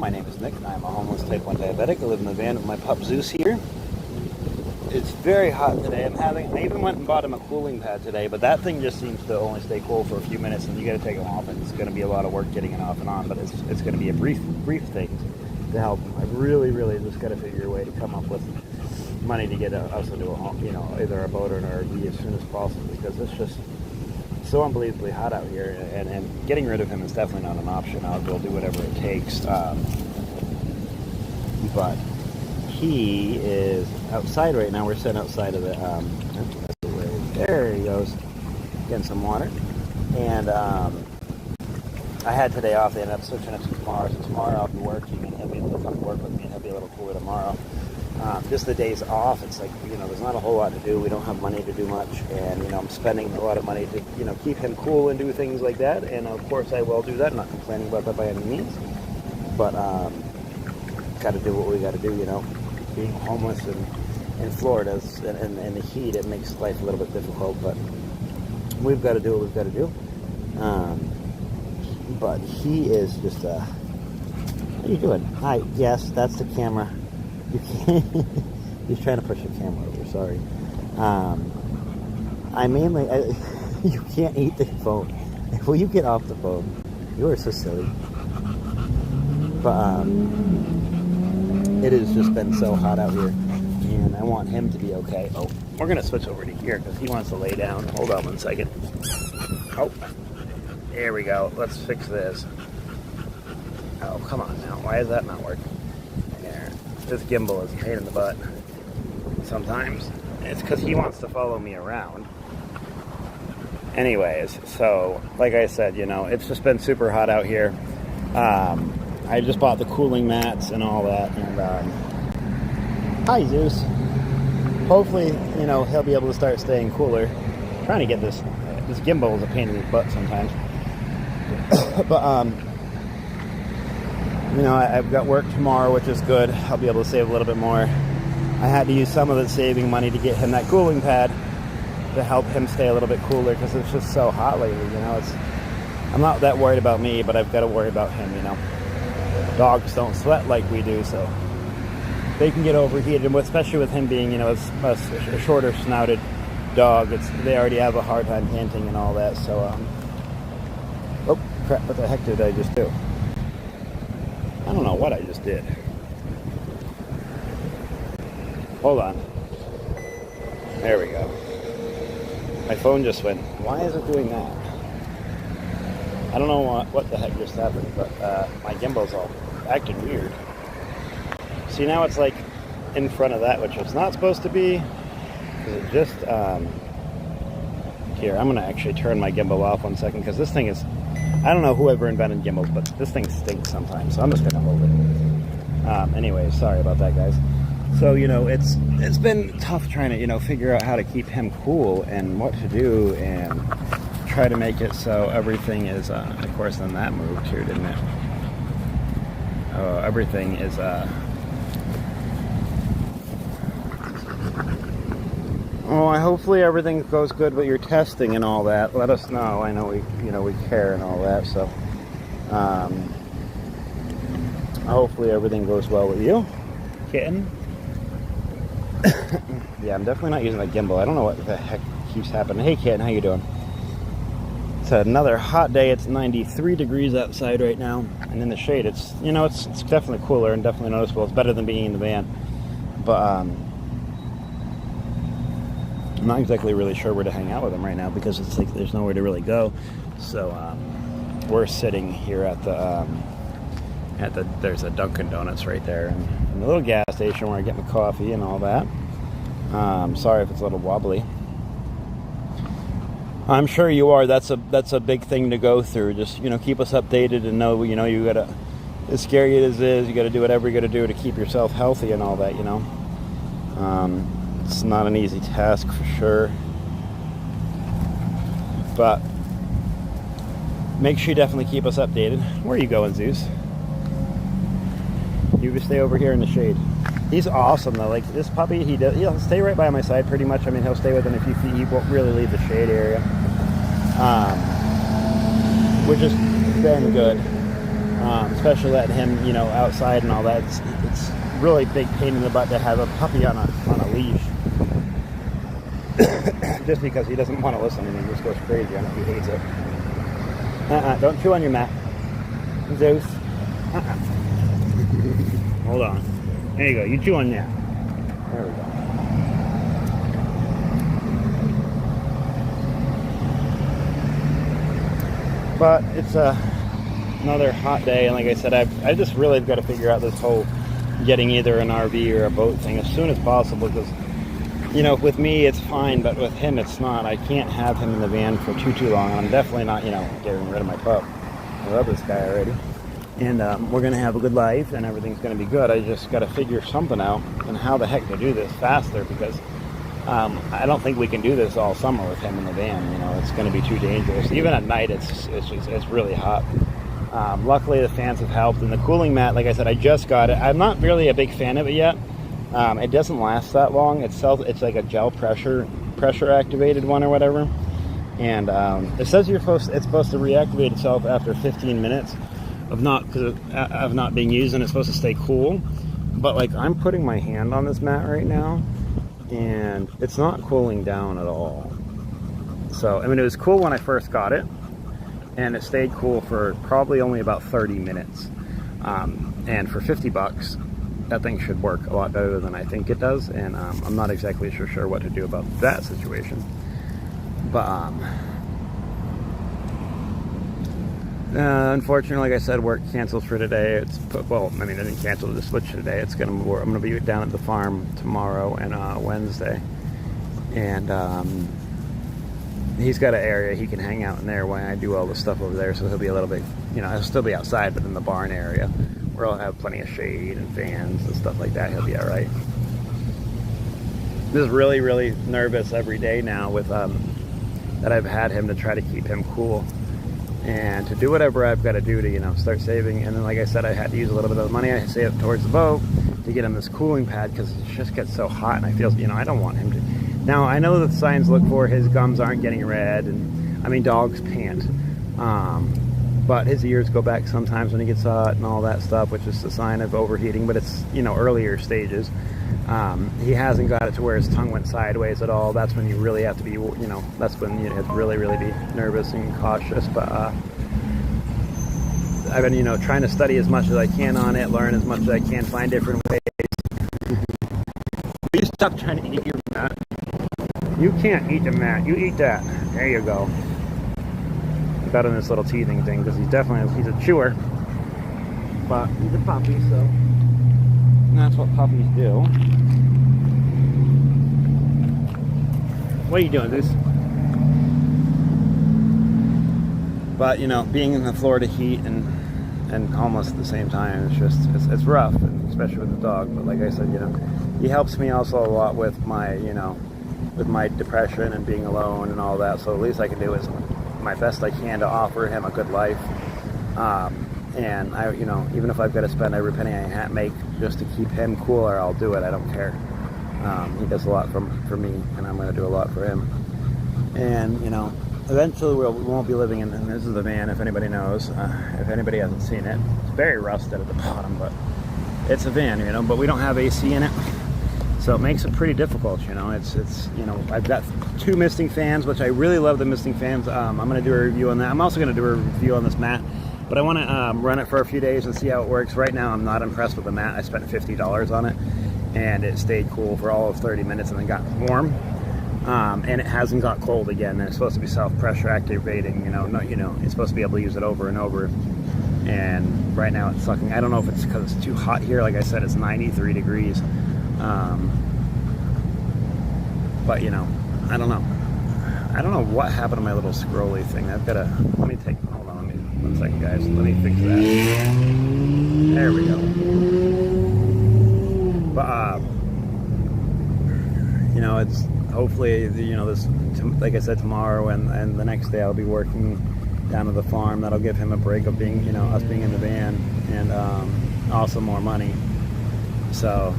My name is Nick, and I'm a homeless type 1 diabetic. I live in the van with my pup Zeus here. It's very hot today. I even went and bought him a cooling pad today, but that thing just seems to only stay cool for a few minutes, and you got to take him off, and it's going to be a lot of work getting it off and on, but it's going to be a brief thing to help him. I've really just got to figure a way to come up with money to get us into a, either a boat or an RV as soon as possible, because it's just so unbelievably hot out here, and getting rid of him is definitely not an option. I'll do whatever it takes. But he is outside right now. We're sitting outside of the there he goes, getting some water. And I had today off. They ended up switching it to tomorrow. So tomorrow I'll be working, and he'll be able to come work with me, and he'll be a little cooler tomorrow. Just the days off, it's like, there's not a whole lot to do. We don't have money to do much, and I'm spending a lot of money to keep him cool and do things like that. And of course I will do that. I'm not complaining about that by any means, but got to do what we got to do. Being homeless in Florida and the heat, it makes life a little bit difficult, but we've got to do what we've got to do. But he is just what are you doing? Hi. Yes, that's the camera. You can't. He's trying to push the camera over. Sorry. You can't eat the phone. Will you get off the phone? You are so silly. But it has just been so hot out here, and I want him to be okay. Oh, we're gonna switch over to here because he wants to lay down. Hold on 1 second. Oh, there we go. Let's fix this. Oh, come on now. Why is that not working? This gimbal is a pain in the butt sometimes. It's because he wants to follow me around. Anyways, so like I said, it's just been super hot out here. I just bought the cooling mats and all that. And hi, Zeus. Hopefully, he'll be able to start staying cooler. I'm trying to get this gimbal is a pain in the butt sometimes. But I've got work tomorrow, which is good. I'll be able to save a little bit more. I had to use some of the saving money to get him that cooling pad to help him stay a little bit cooler, because it's just so hot lately. I'm not that worried about me, but I've got to worry about him. Dogs don't sweat like we do, so they can get overheated, and especially with him being, a shorter snouted dog. They already have a hard time panting and all that. So, oh crap! What the heck did I just do? I don't know what I just did. Hold on. There we go. My phone just went. Why is it doing that? I don't know what the heck just happened, but my gimbal's all acting weird. See, now it's like in front of that, which it's not supposed to be. It just here, I'm going to actually turn my gimbal off 1 second, because this thing is, I don't know whoever invented gimbals, but this thing stinks sometimes, so I'm just going to hold it. Anyway, sorry about that, guys. So, it's been tough trying to, figure out how to keep him cool and what to do, and try to make it so everything is, of course, then that moved here, didn't it? Oh, everything is, hopefully everything goes good with your testing and all that. Let us know. I know we care and all that. So, hopefully everything goes well with you, kitten. Yeah, I'm definitely not using a gimbal. I don't know what the heck keeps happening. Hey, kitten, how you doing? It's another hot day. It's 93 degrees outside right now, and in the shade, it's it's definitely cooler and definitely noticeable. It's better than being in the van, but I'm not exactly really sure where to hang out with him right now, because it's like there's nowhere to really go. So we're sitting here at the there's a Dunkin' Donuts right there, and the little gas station where I get my coffee and all that. Sorry if it's a little wobbly. I'm sure you are. That's a big thing to go through. Just keep us updated, and know you gotta, as scary as it is, you gotta do whatever you gotta do to keep yourself healthy and all that. It's not an easy task for sure, but make sure you definitely keep us updated. Where are you going, Zeus? You can stay over here in the shade. He's awesome though. Like this puppy, he'll stay right by my side pretty much. I mean, he'll stay within a few feet. He won't really leave the shade area, which has been good. especially letting him, you know, outside and all that. It's really big pain in the butt to have a puppy on a leash. Just because he doesn't want to listen and he just goes crazy on it. He hates it. Don't chew on your mat. Zeus. Hold on. There you go. You chew on that. There we go. But it's another hot day, and like I said, I just really got to figure out this whole getting either an RV or a boat thing as soon as possible, because, you know, with me it's fine, but with him it's not. I can't have him in the van for too long, and I'm definitely not, you know, getting rid of my pup. I love this guy already, and we're gonna have a good life and everything's gonna be good. I just got to figure something out and how the heck to do this faster, because I don't think we can do this all summer with him in the van. You know, it's going to be too dangerous. Even at night, it's really hot. Luckily, the fans have helped, and the cooling mat, like I said, I just got it. I'm not really a big fan of it yet. It doesn't last that long. It's like a gel pressure activated one or whatever, and it says it's supposed to reactivate itself after 15 minutes of not being used, and it's supposed to stay cool. But like, I'm putting my hand on this mat right now, and it's not cooling down at all. So, I mean, it was cool when I first got it, and it stayed cool for probably only about 30 minutes. And for 50 bucks, that thing should work a lot better than I think it does, and I'm not exactly sure what to do about that situation. But unfortunately, like I said, work canceled for today. Well, I mean, I didn't cancel the switch today. I'm gonna be down at the farm tomorrow and Wednesday, and he's got an area he can hang out in there while I do all the stuff over there. So he'll be a little bit, you know, he'll still be outside, but in the barn area where I'll have plenty of shade and fans and stuff like that. He'll be all right. Just really nervous every day now with that I've had him, to try to keep him cool. And to do whatever I've got to do to, you know, start saving. And then, like I said, I had to use a little bit of the money I saved towards the boat to get him this cooling pad, because it just gets so hot, and I feel, you know, I don't want him to. Now, I know that the signs look for his gums aren't getting red, and I mean, dogs pant. But his ears go back sometimes when he gets hot and all that stuff, which is a sign of overheating, but it's, you know, earlier stages. He hasn't got it to where his tongue went sideways at all. That's when you really have to be, you know, that's when you have to really be nervous and cautious. But I've been, you know, trying to study as much as I can on it, learn as much as I can, find different ways. Will you stop trying to eat your mat? You can't eat the mat. You eat that. There you go. Got him this little teething thing, because he's a chewer. But he's a puppy, so that's what puppies do. What are you doing, Zeus? But, you know, being in the Florida heat and homeless at the same time, it's rough, and especially with the dog. But like I said, you know, he helps me also a lot with my, you know, with my depression and being alone and all that. So at least I can do is my best I can to offer him a good life. And I, you know, even if I've got to spend every penny I make just to keep him cooler, I'll do it. I don't care. He does a lot for me, and I'm going to do a lot for him. And, you know, eventually we won't be living in, and this is the van, if anybody knows, if anybody hasn't seen it. It's very rusted at the bottom, but it's a van, you know, but we don't have AC in it. So it makes it pretty difficult, you know. It's you know, I've got 2 misting fans, which I really love the misting fans. I'm going to do a review on that. I'm also going to do a review on this mat, but I want to run it for a few days and see how it works. Right now, I'm not impressed with the mat. I spent $50 on it, and it stayed cool for all of 30 minutes and then got warm. And it hasn't got cold again. And it's supposed to be self-pressure activating, you know. No, you know, it's supposed to be able to use it over and over. And right now it's sucking. I don't know if it's because it's too hot here. Like I said, it's 93 degrees. But, you know, I don't know. I don't know what happened to my little scrolly thing. I've got to, hold on, 1 second, guys. Let me fix that. There we go. But, you know, it's hopefully, you know, this, like I said, tomorrow and the next day I'll be working down to the farm. That'll give him a break of being, you know, us being in the van, and also more money. So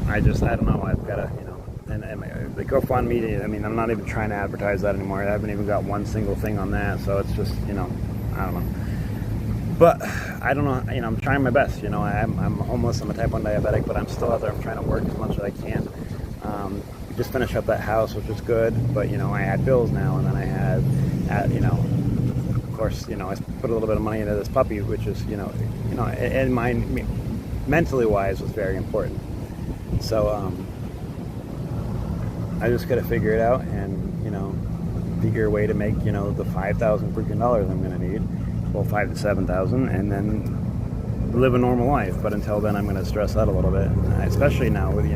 I don't know, I've got to, you know, and the GoFundMe, I mean, I'm not even trying to advertise that anymore. I haven't even got one single thing on that, so it's just, you know, I don't know. But I don't know, I'm trying my best. I'm homeless, I'm a type 1 diabetic, but I'm still out there. I'm trying to work as much as I can. Just finished up that house, which was good, but I had bills now, and then I had of course, I put a little bit of money into this puppy, which is, in mind, mentally wise, was very important. So I just got to figure it out and, figure a way to make, the $5,000 freaking dollars I'm going to need. Well, 5 to 7,000, and then live a normal life. But until then, I'm going to stress out a little bit, especially now with,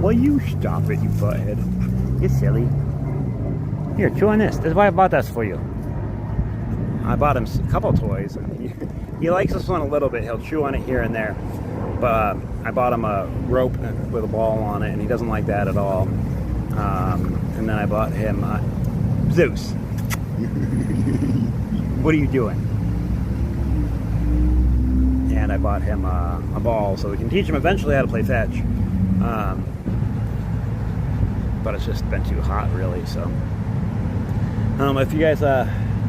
well, you stop it, you butthead. You're silly. Here, chew on this. This is why I bought this for you. I bought him a couple toys, and he likes this one a little bit. He'll chew on it here and there. But I bought him a rope with a ball on it, and he doesn't like that at all. And then I bought him Zeus. What are you doing? And I bought him a ball so we can teach him eventually how to play fetch. But it's just been too hot, really. So if you guys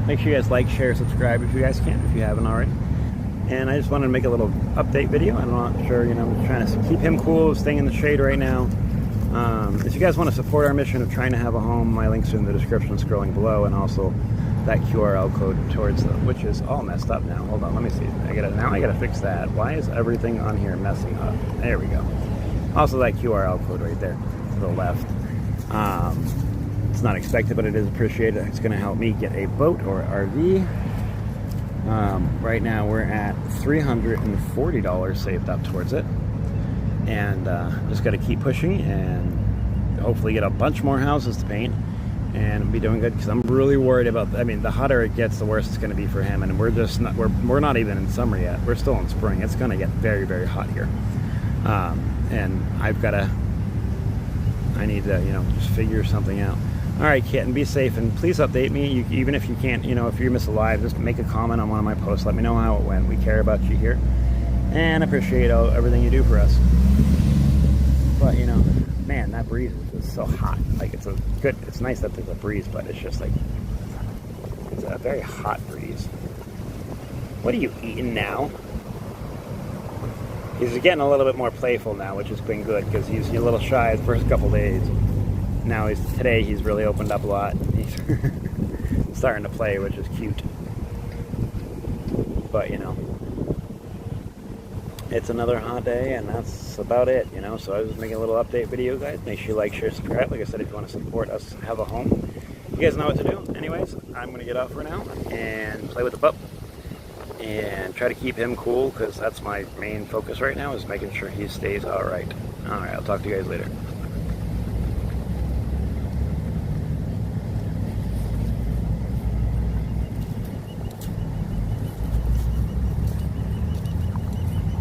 make sure you guys like, share, subscribe if you guys can, if you haven't already. And I just wanted to make a little update video. I'm not sure, I'm trying to keep him cool, staying in the shade right now. If you guys want to support our mission of trying to have a home, my links are in the description scrolling below, and also that QRL code towards them, which is all messed up now. Hold on, let me see. I gotta fix that. Why is everything on here messing up? There we go. Also that QRL code right there to the left. It's not expected, but it is appreciated. It's gonna help me get a boat or RV. Right now we're at $340 saved up towards it, and just got to keep pushing and hopefully get a bunch more houses to paint and be doing good, because I'm really worried about, the hotter it gets, the worse it's going to be for him. And we're not even in summer yet. We're still in spring. It's going to get very, very hot here, and I need to just figure something out. All right, kitten, be safe, and please update me. Even if you can't, if you miss a live, just make a comment on one of my posts. Let me know how it went. We care about you here, and appreciate everything you do for us. But man, that breeze is so hot. Like, it's nice that there's a breeze, but it's just like, it's a very hot breeze. What are you eating now? He's getting a little bit more playful now, which has been good, because he's a little shy the first couple days. Now today he's really opened up a lot. He's starting to play, which is cute. But it's another hot day, and that's about it. So I was just making a little update video, guys. Make sure you like, share, subscribe. Like I said, if you want to support us, have a home, you guys know what to do. Anyways, I'm gonna get off for now and play with the pup and try to keep him cool, because that's my main focus right now, is making sure he stays all right. I'll talk to you guys later.